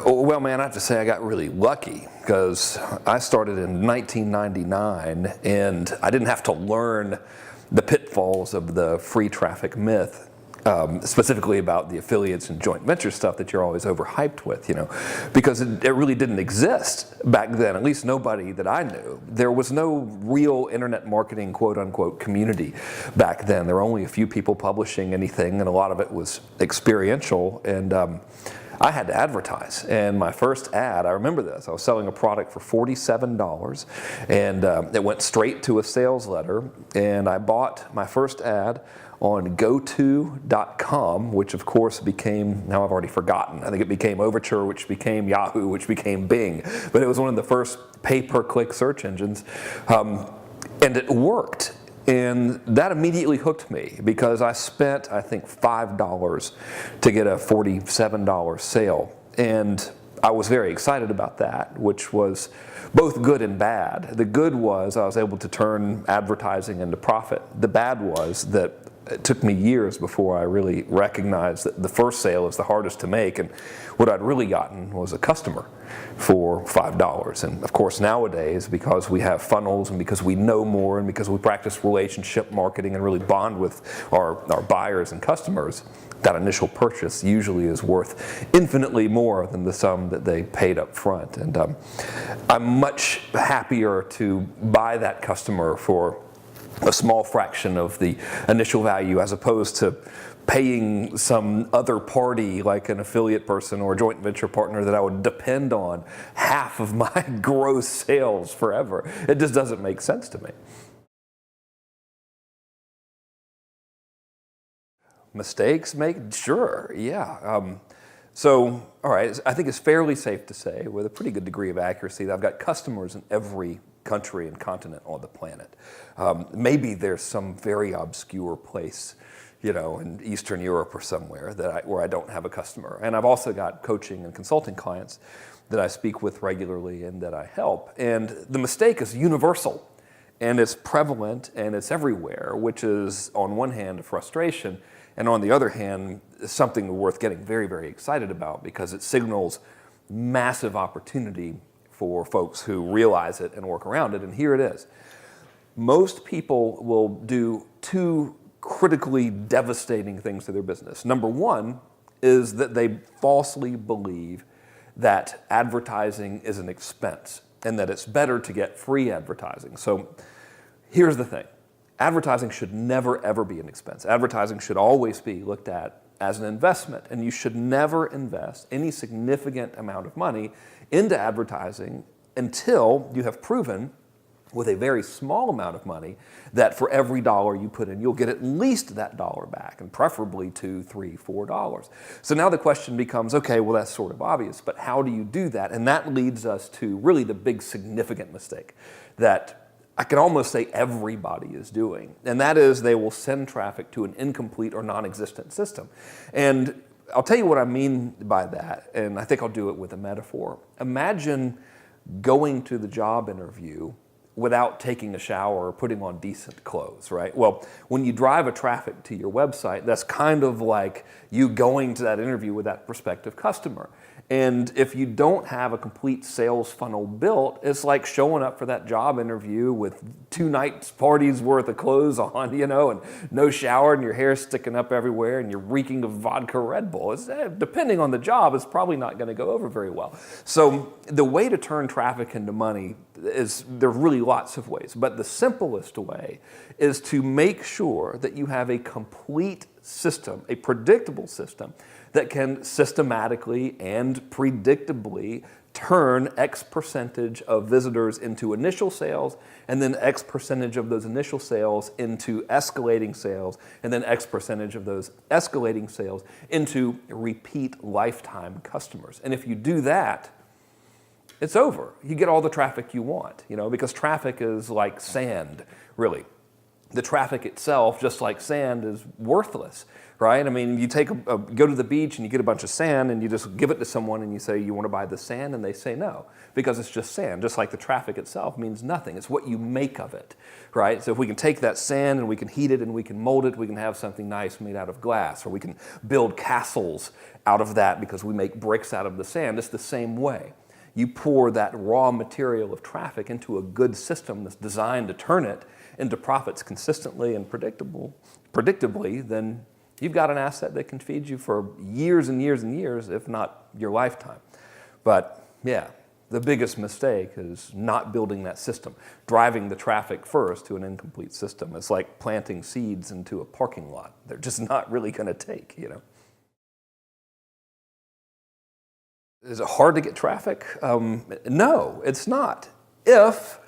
Well, man, I have to say I got really lucky because I started in 1999 and I didn't have to learn the pitfalls of the free traffic myth, specifically about the affiliates and joint venture stuff that you're always overhyped with, because it really didn't exist back then, at least nobody that I knew. There was no real internet marketing quote unquote community back then. There were only a few people publishing anything and a lot of it was experiential, and I had to advertise, and my first ad, I remember this, I was selling a product for $47, and it went straight to a sales letter, and I bought my first ad on goto.com, which of course became, now I've already forgotten, I think it became Overture, which became Yahoo, which became Bing, but it was one of the first pay-per-click search engines, and it worked. And that immediately hooked me because I spent, I think, $5 to get a $47 sale. And I was very excited about that, which was both good and bad. The good was I was able to turn advertising into profit. The bad was that it took me years before I really recognized that the first sale is the hardest to make, and what I'd really gotten was a customer for $5. And of course nowadays, because we have funnels and because we know more and because we practice relationship marketing and really bond with our buyers and customers, that initial purchase usually is worth infinitely more than the sum that they paid up front. And I'm much happier to buy that customer for a small fraction of the initial value as opposed to paying some other party like an affiliate person or a joint venture partner that I would depend on half of my gross sales forever. It just doesn't make sense to me. Mistakes made? Sure, yeah. So, all right, I think it's fairly safe to say with a pretty good degree of accuracy that I've got customers in every country and continent on the planet. Maybe there's some very obscure place, in Eastern Europe or somewhere where I don't have a customer. And I've also got coaching and consulting clients that I speak with regularly and that I help. And the mistake is universal, and it's prevalent, and it's everywhere, which is on one hand a frustration, and on the other hand, something worth getting very, very excited about because it signals massive opportunity for folks who realize it and work around it. And here it is. Most people will do two critically devastating things to their business. Number one is that they falsely believe that advertising is an expense and that it's better to get free advertising. So here's the thing. Advertising should never, ever be an expense. Advertising should always be looked at as an investment, and you should never invest any significant amount of money into advertising until you have proven with a very small amount of money that for every dollar you put in, you'll get at least that dollar back, and preferably $2, $3, $4. So now the question becomes, okay, well that's sort of obvious, but how do you do that? And that leads us to really the big significant mistake that I can almost say everybody is doing, and that is they will send traffic to an incomplete or non-existent system. And I'll tell you what I mean by that, and I think I'll do it with a metaphor. Imagine going to the job interview without taking a shower or putting on decent clothes, right? Well, when you drive a traffic to your website, that's kind of like you going to that interview with that prospective customer. And if you don't have a complete sales funnel built, it's like showing up for that job interview with 2 nights parties worth of clothes on, and no shower and your hair sticking up everywhere and you're reeking of vodka Red Bull. Depending on the job, it's probably not going to go over very well. So the way to turn traffic into money there's really lots of ways, but the simplest way is to make sure that you have a complete system, a predictable system that can systematically and predictably turn X percentage of visitors into initial sales, and then X percentage of those initial sales into escalating sales, and then X percentage of those escalating sales into repeat lifetime customers. And if you do that, it's over. You get all the traffic you want, because traffic is like sand, really. the traffic itself, just like sand, is worthless, right? I mean, you go to the beach and you get a bunch of sand and you just give it to someone and you say, you want to buy the sand? And they say no, because it's just sand. Just like the traffic itself means nothing. It's what you make of it, right? So if we can take that sand and we can heat it and we can mold it, we can have something nice made out of glass, or we can build castles out of that because we make bricks out of the sand. It's the same way. You pour that raw material of traffic into a good system that's designed to turn it into profits consistently and predictably, then you've got an asset that can feed you for years and years and years, if not your lifetime. But yeah, the biggest mistake is not building that system, driving the traffic first to an incomplete system. It's like planting seeds into a parking lot. They're just not really going to take, you know. Is it hard to get traffic? No, it's not, if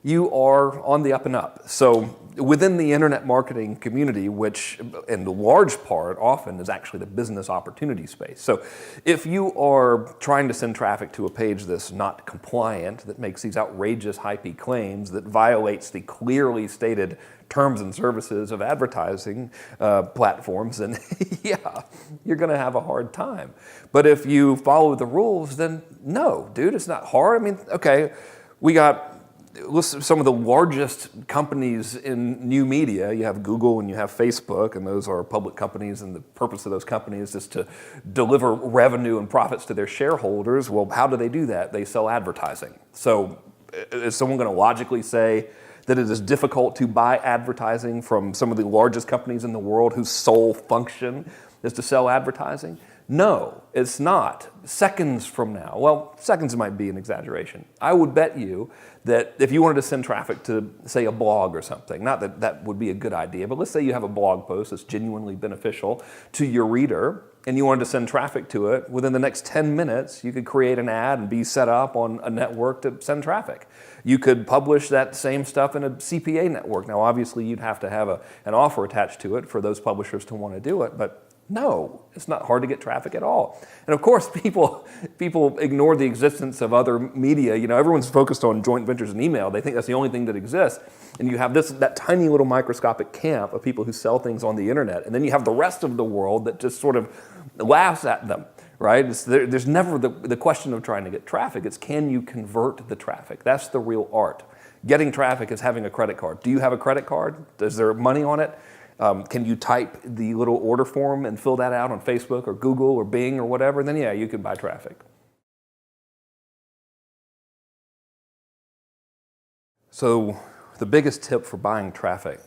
you are on the up and up. So within the internet marketing community, which in large part often is actually the business opportunity space. So if you are trying to send traffic to a page that's not compliant, that makes these outrageous hypey claims, that violates the clearly stated terms and services of advertising platforms, then yeah, you're gonna have a hard time. But if you follow the rules, then no, dude, it's not hard. I mean, okay, we got some of the largest companies in new media. You have Google and you have Facebook, and those are public companies, and the purpose of those companies is to deliver revenue and profits to their shareholders. Well, how do they do that? They sell advertising. So is someone going to logically say that it is difficult to buy advertising from some of the largest companies in the world whose sole function is to sell advertising? No, it's not. Seconds from now, well, seconds might be an exaggeration. I would bet you that if you wanted to send traffic to, say, a blog or something, not that that would be a good idea, but let's say you have a blog post that's genuinely beneficial to your reader, and you wanted to send traffic to it, within the next 10 minutes, you could create an ad and be set up on a network to send traffic. You could publish that same stuff in a CPA network. Now, obviously, you'd have to have an offer attached to it for those publishers to want to do it, but no, it's not hard to get traffic at all. And of course, people ignore the existence of other media. You know, everyone's focused on joint ventures and email. They think that's the only thing that exists. And you have that tiny little microscopic camp of people who sell things on the internet. And then you have the rest of the world that just sort of laughs at them, right? There's never the question of trying to get traffic. It's, can you convert the traffic? That's the real art. Getting traffic is having a credit card. Do you have a credit card? Is there money on it? Can you type the little order form and fill that out on Facebook or Google or Bing or whatever? Then yeah, you can buy traffic. So the biggest tip for buying traffic,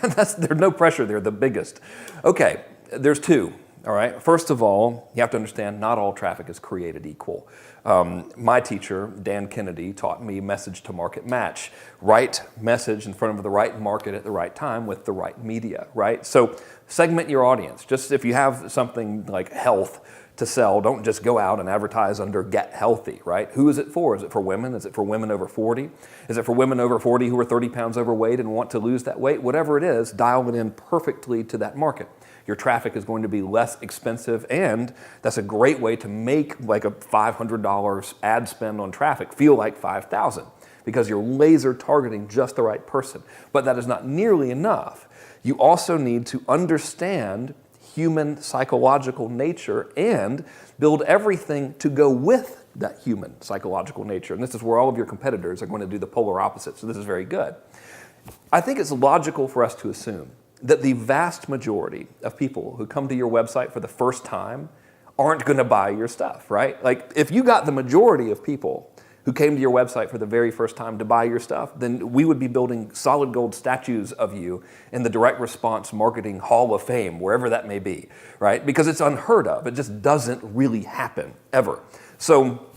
there's no pressure there, the biggest. Okay, there's two. All right. First of all, you have to understand not all traffic is created equal. My teacher, Dan Kennedy, taught me message to market match. Right message in front of the right market at the right time with the right media, right? So segment your audience. Just if you have something like health to sell, don't just go out and advertise under Get Healthy, right? Who is it for? Is it for women? Is it for women over 40? Is it for women over 40 who are 30 pounds overweight and want to lose that weight? Whatever it is, dial it in perfectly to that market. Your traffic is going to be less expensive, and that's a great way to make like a $500 ad spend on traffic feel like $5,000, because you're laser targeting just the right person. But that is not nearly enough. You also need to understand human psychological nature and build everything to go with that human psychological nature. And this is where all of your competitors are going to do the polar opposite. So this is very good. I think it's logical for us to assume that the vast majority of people who come to your website for the first time aren't going to buy your stuff, right? Like, if you got the majority of people who came to your website for the very first time to buy your stuff, then we would be building solid gold statues of you in the direct response marketing hall of fame, wherever that may be, right? Because it's unheard of. It just doesn't really happen, ever. So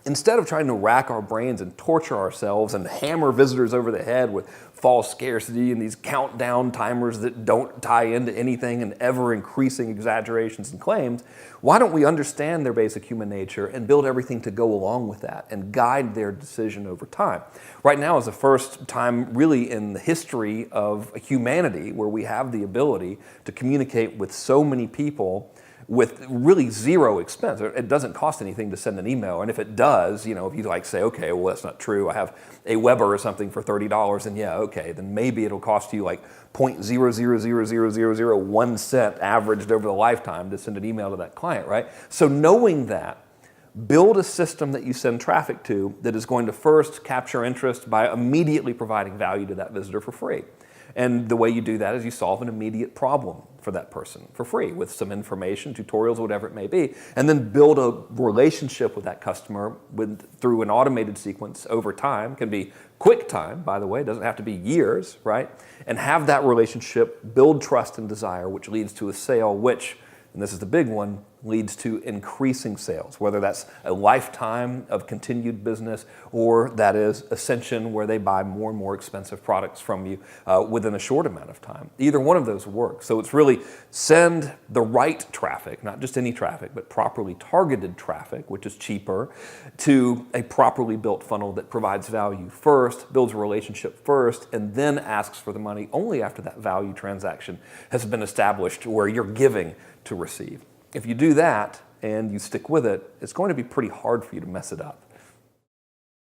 instead of trying to rack our brains and torture ourselves and hammer visitors over the head with false scarcity and these countdown timers that don't tie into anything and ever-increasing exaggerations and claims, why don't we understand their basic human nature and build everything to go along with that and guide their decision over time? Right now is the first time really in the history of humanity where we have the ability to communicate with so many people with really zero expense. It doesn't cost anything to send an email. And if it does, if you like say, okay, well, that's not true. I have a Weber or something for $30, and yeah, okay, then maybe it'll cost you like 0.0000001 cent averaged over the lifetime to send an email to that client, right? So knowing that, build a system that you send traffic to that is going to first capture interest by immediately providing value to that visitor for free. And the way you do that is you solve an immediate problem for that person for free with some information, tutorials, whatever it may be, and then build a relationship with that customer through an automated sequence over time. Can be quick time, by the way, it doesn't have to be years, right? And have that relationship build trust and desire, which leads to a sale, which, and this is the big one, leads to increasing sales, whether that's a lifetime of continued business or that is ascension where they buy more and more expensive products from you within a short amount of time. Either one of those works. So it's really send the right traffic, not just any traffic, but properly targeted traffic, which is cheaper, to a properly built funnel that provides value first, builds a relationship first, and then asks for the money only after that value transaction has been established where you're giving to receive. If you do that and you stick with it, it's going to be pretty hard for you to mess it up.